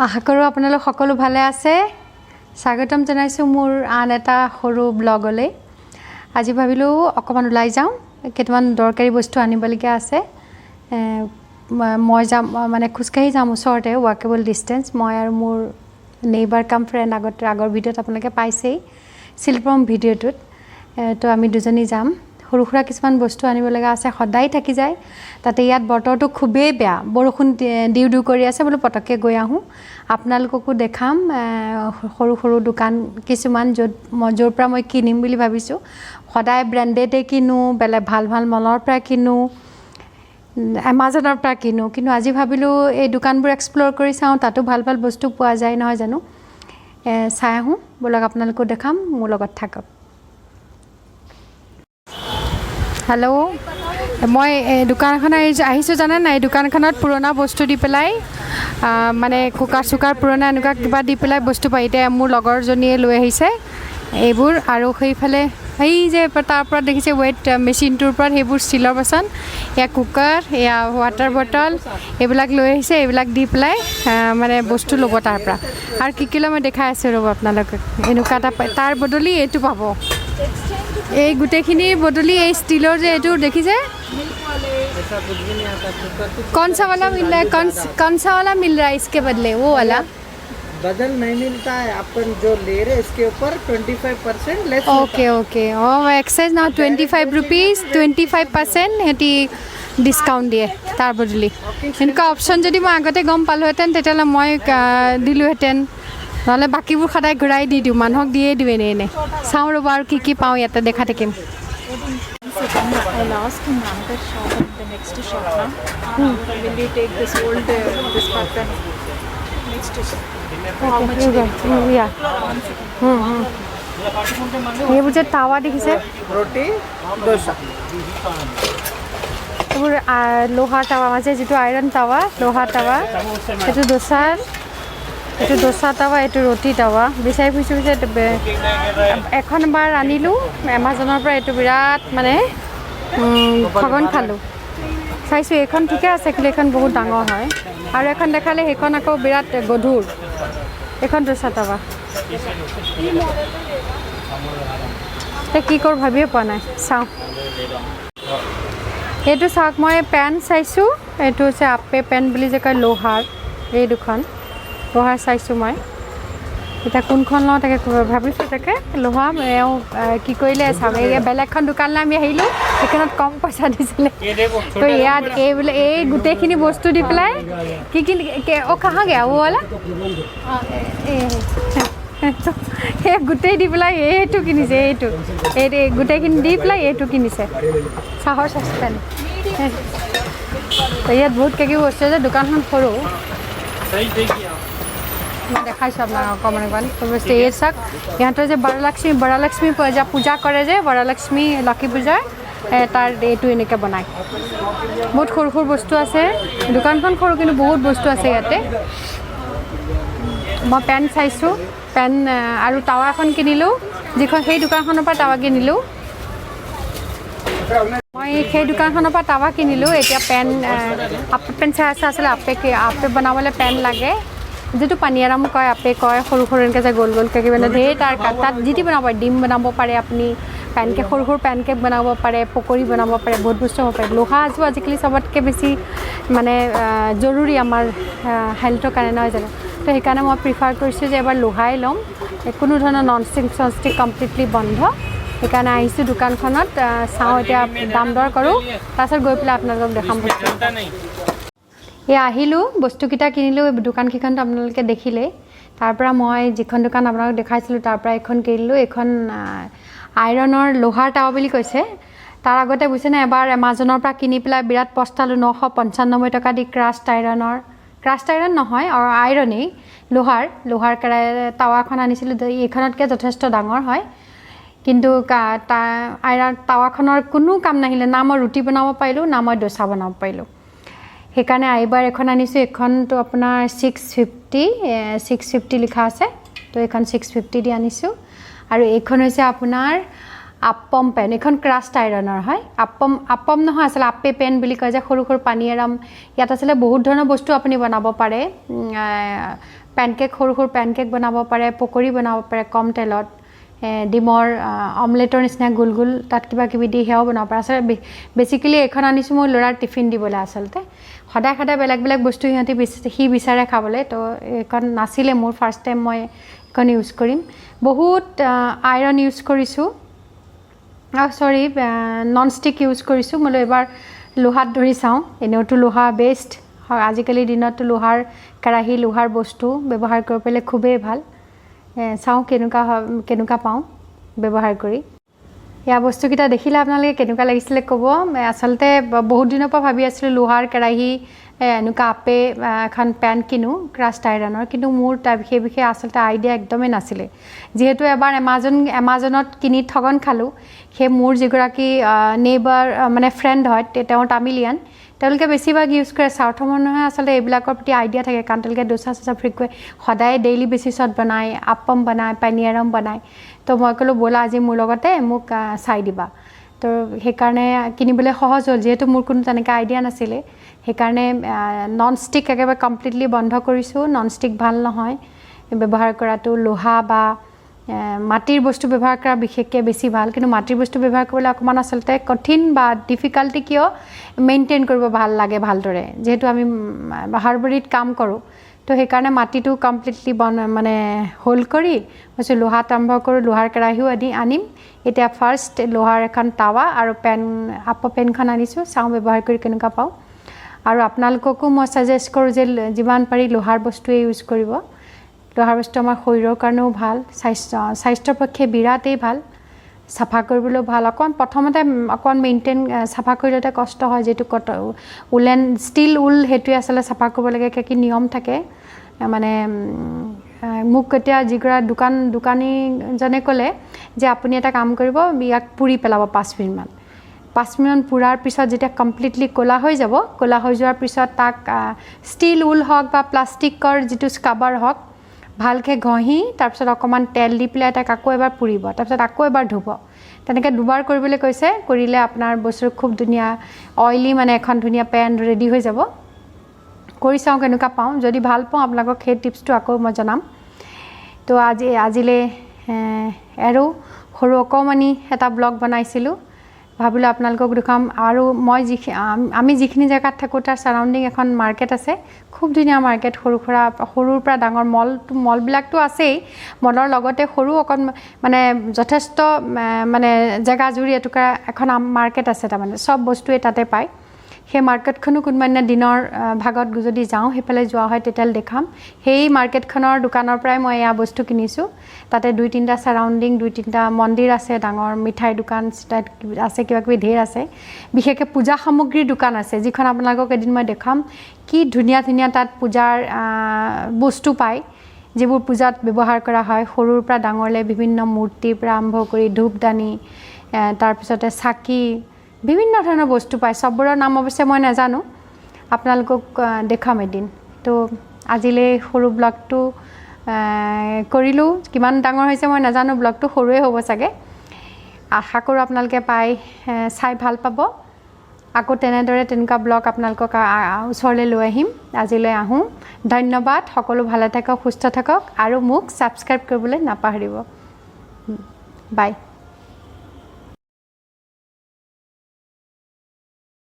আশা কৰোঁ আপোনালোক সকলো ভালে আছে। স্বাগতম জনাইছোঁ মোৰ আন এটা সৰু ব্লগলৈ। আজি ভাবিলোঁ অকণমান ওলাই যাওঁ, কেইটামান দৰকাৰী বস্তু আনিবলগীয়া আছে। মই যাম মানে খোজকাঢ়ি যাম ওচৰতে, ৱাকেবল ডিষ্টেঞ্চ। মই আৰু মোৰ নেইবাৰ কাম ফ্ৰেণ্ড আগৰ ভিডিঅ'ত আপোনালোকে পাইছেই, শিল্পম ভিডিঅ'টোত। তো আমি দুজনী যাম। সৰু সুৰা কিছুমান বস্তু আনিব লগা আছে, সদায় থাকি যায়। তাতে ইয়াত বতৰটো খুবেই বেয়া, বৰষুণ দিউ দিউ কৰি আছে। বোলো পটককৈ গৈ আহোঁ, আপোনালোককো দেখাম সৰু সৰু দোকান কিছুমান, য'ৰ পৰা মই কিনিম বুলি ভাবিছোঁ। সদায় ব্ৰেণ্ডেডে কিনো, বেলেগ ভাল ভাল মলৰ পৰা কিনো, এমাজনৰ পৰা কিনো, কিন্তু আজি ভাবিলোঁ এই দোকানবোৰ এক্সপ্ল'ৰ কৰি চাওঁ, তাতো ভাল ভাল বস্তু পোৱা যায় নহয় জানো। চাই আহোঁ ব'লক, আপোনালোকো দেখাম, মোৰ লগত থাকক। হেল্ল', মই দোকান এখন আহিছোঁ জানে নাই। এই দোকানখনত পুৰণা বস্তু দি পেলাই, মানে কুকাৰ চুকাৰ পুৰণা এনেকুৱা কিবা দি পেলাই বস্তু পায়। এতিয়া মোৰ লগৰজনীয়ে লৈ আহিছে এইবোৰ, আৰু সেইফালে সেই যে তাৰ ওপৰত দেখিছে ৱেট মেচিনটোৰ ওপৰত সেইবোৰ ষ্টীলৰ বাচন, এয়া কুকাৰ, এয়া ৱাটাৰ বটল, এইবিলাক লৈ আহিছে। এইবিলাক দি পেলাই মানে বস্তু ল'ব তাৰ পৰা। আৰু কি লয় মই দেখাই আছোঁ ৰ'ব আপোনালোকক। এনেকুৱা এটা তাৰ বদলি এইটো পাব, এই গোটেইখিনিৰ বদলি এই ষ্টীলৰ যে এইটো দেখিছে। कौन सा वाला मिल रहा है, कौन सा वाला मिल रहा है इसके बदले, वो वाला बदल नहीं मिलता है। अपन जो ले रहे इसके ऊपर 25% लेस। ओके ओके, एक्साइज ना 25 रुपीज़ 25% সিহঁতি ডিছকাউণ্ট দিয়ে তাৰ বদলি। এনেকুৱা অপশ্যন যদি মই আগতে গম পালোহেঁতেন তেতিয়াহ'লে মই দিলোঁহেঁতেন, নহ'লে বাকীবোৰ সদায় ঘূৰাই দি দিওঁ, মানুহক দিয়ে দিওঁ এনেই। চাওঁ ৰ'ব আৰু কি পাওঁ, ইয়াতে দেখা থাকিম। I'll ask him another shop and the next shop now. Will you take this old this button? Next shop. How much? এইবোৰ যে টাৱা দেখিছে, रोटी डोसा। এইবোৰ লোহাৰ টাৱা, মাজে যিটো আইৰণ টাৱা, লোহাৰ টাৱা, সেইটো দোচা টাৱা, এইটো ৰুটি টাৱা। বিচাৰি ফুৰিছোঁ যে এখন বাৰ আনিলোঁ এমাজনৰ পৰা। এইটো বিৰাট মানে ঠগন খালোঁ। চাইছোঁ এইখন ঠিকে আছে, কিন্তু এইখন বহুত ডাঙৰ হয়। আৰু এখন দেখালে সেইখন আকৌ বিৰাট গধুৰ। এইখন দোচা টাৱা কি কৰোঁ ভাবিয়ে পোৱা নাই, চাওঁ। এইটো চাওক, মই পেন চাইছোঁ। এইটো হৈছে আপে পেন বুলি যে কয়, লোহাৰ। এই দুখন লোহাৰ চাইছোঁ মই। এতিয়া কোনখন লওঁ তাকে ভাবিছোঁ। তাকে লোহা কি কৰিলে চাওক, এই বেলেগখন দোকানলৈ আমি আহিলোঁ, সেইখনত কম পইচা দিছিলে। তো ইয়াত এই গোটেইখিনি বস্তু দি পেলাই কি কাহা গয়া ৱালা, সেই গোটেই দি পেলাই এইটো কিনিছে। এইটো গোটেইখিনি দি পেলাই এইটো কিনিছে, চাহৰ চচপেন। তো ইয়াত বহুত কিবা বস্তু আছে। দোকানখন সৰু, মই দেখাইছোঁ আপোনাক অকণমান বস্তু। এই চাওক, ইহঁতৰ যে বৰলক্ষ্মী পূজা কৰে যে, বৰলক্ষ্মী লক্ষী পূজাৰ, তাৰ এইটো এনেকৈ বনায়। বহুত সৰু সৰু বস্তু আছে। দোকানখন সৰু কিন্তু বহুত বস্তু আছে ইয়াতে। মই পেন চাইছোঁ, পেন আৰু টাৱা এখন কিনিলোঁ, যিখন সেই দোকানখনৰ পৰা টাৱা কিনিলোঁ। মই সেই দোকানখনৰ পৰা টাৱা কিনিলোঁ। এতিয়া পেন আপে পেন চাই আছে। আচলতে আপে বনাবলৈ পেন লাগে, যিটো পানীয়াৰাম কয়, আপে কয়, সৰু সৰু এনেকৈ যে গ'ল গ'লকৈ মানে ধেৰ তাত যি টি বনাব পাৰে। ডিম বনাব পাৰে আপুনি, পেনকেক, সৰু সৰু পেনকেক বনাব পাৰে, পকৰি বনাব পাৰে, বহুত বস্তু হ'ব পাৰে। লোহা আজিকালি চবতকৈ বেছি মানে জৰুৰী আমাৰ হেল্থৰ কাৰণে, নহয় জানো। তো সেইকাৰণে মই প্ৰিফাৰ কৰিছোঁ যে এবাৰ লোহাই ল'ম। কোনো ধৰণৰ ননষ্টিক কমপ্লিটলি বন্ধ। সেইকাৰণে আহিছোঁ দোকানখনত। চাওঁ এতিয়া, দাম দৰ কৰোঁ, তাৰপিছত গৈ পেলাই আপোনালোকক দেখাম বস্তু। আহিলোঁ, বস্তুকেইটা কিনিলোঁ। দোকানকেইখনতো আপোনালোকে দেখিলেই। তাৰপৰা মই যিখন দোকান আপোনালোকক দেখাইছিলোঁ তাৰ পৰা এখন কিনিলোঁ। এইখন আইৰণৰ লোহাৰ টাৱা বুলি কৈছে। তাৰ আগতে বুজিছেনে, এবাৰ এমাজনৰ পৰা কিনি পেলাই বিৰাট পস্তালোঁ। 995 টকা দি ক্ৰাষ্ট আইৰণ নহয়, আইৰণেই, লোহাৰ টাৱাখন আনিছিলোঁ। এইখনতকৈ যথেষ্ট ডাঙৰ হয়, কিন্তু টাৱাখনৰ কোনো কাম নাহিলে। না মই ৰুটি বনাব পাৰিলোঁ, না মই ডোচা বনাব পাৰিলোঁ। সেইকাৰণে এইবাৰ এখন আনিছোঁ। এইখনটো আপোনাৰ 650 লিখা আছে, তো এইখন 650 দি আনিছোঁ। আৰু এইখন হৈছে আপোনাৰ আপম পেন, এখন ক্ৰাষ্ট আইৰণৰ হয়। আপম নহয়, আচলতে আপে পেন বুলি কয় যে সৰু সৰু পানী এৰাম। ইয়াত আচলতে বহুত ধৰণৰ বস্তু আপুনি বনাব পাৰে। পেনকেক, সৰু সৰু পেনকেক বনাব পাৰে, পকৰি বনাব পাৰে কম তেলত, ডিমৰ অমলেটৰ নিচিনা গোল গোল তাত কিবা কিবি দি সেয়াও বনাব পাৰে। আচলতে বেচিকেলি এইখন আনিছোঁ মোৰ ল'ৰাৰ টিফিন দিবলৈ। আচলতে সদায় সদায় বেলেগ বেলেগ বস্তু সি বিচাৰে খাবলৈ, তো এইখন নাছিলে মোৰ, ফাৰ্ষ্ট টাইম মই এইখন ইউজ কৰিম। বহুত আইৰণ ইউজ কৰিছোঁ, চৰি নন ষ্টিক ইউজ কৰিছোঁ। মই এবাৰ লোহাত ধৰি চাওঁ, এনেওতো লোহা বেষ্ট হয়, আজিকালিৰ দিনততো লোহাৰ কেৰাহী, লোহাৰ বস্তু ব্যৱহাৰ কৰিব পাৰিলে খুবেই ভাল। চাওঁ কেনেকুৱা পাওঁ ব্যৱহাৰ কৰি। এয়া বস্তুকেইটা দেখিলে আপোনালোকে কেনেকুৱা লাগিছিলে ক'ব। আচলতে বহুত দিনৰ পৰা ভাবি আছিলোঁ লোহাৰ কেৰাহী, এনেকুৱা আপে এখন পেন কিনো ক্ৰাষ্ট আইৰণৰ, কিন্তু মোৰ সেই বিষয়ে আচলতে আইডিয়া একদমেই নাছিলে। যিহেতু এবাৰ এমাজনত কিনি ঠগন খালোঁ। সেই মোৰ যিগৰাকী নেইবাৰ মানে ফ্ৰেণ্ড হয়, তেওঁ তামিলিয়ান, তেওঁলোকে বেছিভাগ ইউজ কৰে। চাউথৰ মানুহে আচলতে এইবিলাকৰ প্ৰতি আইডিয়া থাকে, কাৰণ তেওঁলোকে ডোচা চোচা সদায় ডেইলি বেচিছত বনায়, আপম বনায়, পানীয়াৰম বনায়। তো মই ক'লোঁ ব'লা আজি মোৰ লগতে মোক চাই দিবা। তো সেইকাৰণে কিনিবলৈ সহজ হ'ল, যিহেতু মোৰ কোনো তেনেকৈ আইডিয়া নাছিলে। সেইকাৰণে নন ষ্টিক একেবাৰে কমপ্লিটলি বন্ধ কৰিছোঁ। নন ষ্টিক ভাল নহয় ব্যৱহাৰ কৰাটো, লোহা বা মাটিৰ বস্তু ব্যৱহাৰ কৰা বিশেষকৈ বেছি ভাল। কিন্তু মাটিৰ বস্তু ব্যৱহাৰ কৰিবলৈ অকণমান আচলতে কঠিন বা ডিফিকাল্টি কিয় মেইনটেইন কৰিব ভাল লাগে ভালদৰে, যিহেতু আমি হাৰ্বৰীত কাম কৰোঁ। তো সেইকাৰণে মাটিটো কমপ্লিটলি মানে হোল্ড কৰি কৈছোঁ লোহাত আৰম্ভ কৰোঁ। লোহাৰ কেৰাহীও আনিম এতিয়া। ফাৰ্ষ্ট লোহাৰ এখন টাৱা আৰু পেনখন আনিছোঁ, চাওঁ ব্যৱহাৰ কৰি কেনেকুৱা পাওঁ। আৰু আপোনালোককো মই ছাজেষ্ট কৰোঁ যে যিমান পাৰি লোহাৰ বস্তুৱে ইউজ কৰিব। লোহাৰ বস্তু আমাৰ শৰীৰৰ কাৰণেও ভাল, স্বাস্থ্যৰ পক্ষে বিৰাটেই ভাল, চাফা কৰিবলৈও ভাল। প্ৰথমতে অকণমান মেইনটেইন চাফা কৰি লওঁতে কষ্ট হয়, যিহেতু ষ্টিল ঊল সেইটোৱে আচলতে চাফা কৰিব লাগে, কি নিয়ম থাকে। মানে মোক এতিয়া দোকানীজনে ক'লে যে আপুনি এটা কাম কৰিব, ইয়াক পুৰি পেলাব 5 মিনিটমান। 5 মিনিটমান পুৰাৰ পিছত যেতিয়া কমপ্লিটলি ক'লা হৈ যাব, ক'লা হৈ যোৱাৰ পিছত তাক ষ্টিল ঊল হওক বা প্লাষ্টিকৰ যিটো স্কাবাৰ হওক ভালকৈ ঘঁহি, তাৰপিছত অকণমান তেল দি পেলাই তাক আকৌ এবাৰ পুৰিব, তাৰপিছত আকৌ এবাৰ ধুব। তেনেকৈ দুবাৰ কৰিবলৈ কৈছে। কৰিলে আপোনাৰ বস্তু খুব ধুনীয়া অইলি, মানে এখন ধুনীয়া পেন ৰেডি হৈ যাব। কৰি চাওঁ কেনেকুৱা পাওঁ। যদি ভাল পাওঁ আপোনালোকক সেই টিপছটো আকৌ মই জনাম। তো আজিলৈ আৰু সৰু অকণমানি এটা ব্লগ বনাইছিলোঁ, ভাবিলোঁ আপোনালোকক দেখাম। আৰু আমি যিখিনি জেগাত থাকোঁ তাৰ ছাৰাউণ্ডিং এখন মাৰ্কেট আছে, খুব ধুনীয়া মাৰ্কেট। সৰুৰ পৰা ডাঙৰ মলবিলাকতো আছেই, মলৰ লগতে সৰু মানে যথেষ্ট মানে জেগা জুৰি এটুকুৰা এখন মাৰ্কেট আছে। তাৰমানে চব বস্তুৱেই তাতে পায়। সেই মাৰ্কেটখনো কোনোবা দিনৰ ভাগত যদি যাওঁ, সেইফালে যোৱা হয় তেতিয়াহ'লে দেখাম। সেই মাৰ্কেটখনৰ দোকানৰ পৰাই মই এয়া বস্তু কিনিছোঁ। তাতে 2-3টা ছাৰাউণ্ডিং, 2-3টা মন্দিৰ আছে, ডাঙৰ মিঠাই দোকান আছে, কিবাকিবি ঢেৰ আছে। বিশেষকৈ পূজা সামগ্ৰীৰ দোকান আছে, যিখন আপোনালোকক এদিন মই দেখাম। কি ধুনীয়া ধুনীয়া তাত পূজাৰ বস্তু পায়, যিবোৰ পূজাত ব্যৱহাৰ কৰা হয়। সৰুৰ পৰা ডাঙৰলৈ বিভিন্ন মূৰ্তিৰ পৰা আৰম্ভ কৰি ধূপদানি, তাৰপিছতে চাকি, বিভিন্ন ধৰণৰ বস্তু পায়। চববোৰৰ নাম অৱশ্যে মই নাজানো, আপোনালোকক দেখাম এদিন। তো আজিলৈ সৰু ব্লগটো কৰিলোঁ। কিমান ডাঙৰ হৈছে মই নাজানো, ব্লগটো সৰুৱে হ'ব চাগে। আশা কৰোঁ আপোনালোকে চাই ভাল পাব। আকৌ তেনেকুৱা ব্লগ আপোনালোকক ওচৰলৈ লৈ আহিম। আজিলৈ আহোঁ। ধন্যবাদ। সকলো ভালে থাকক, সুস্থ থাকক, আৰু মোক ছাবস্ক্ৰাইব কৰিবলৈ নাপাহৰিব। বাই।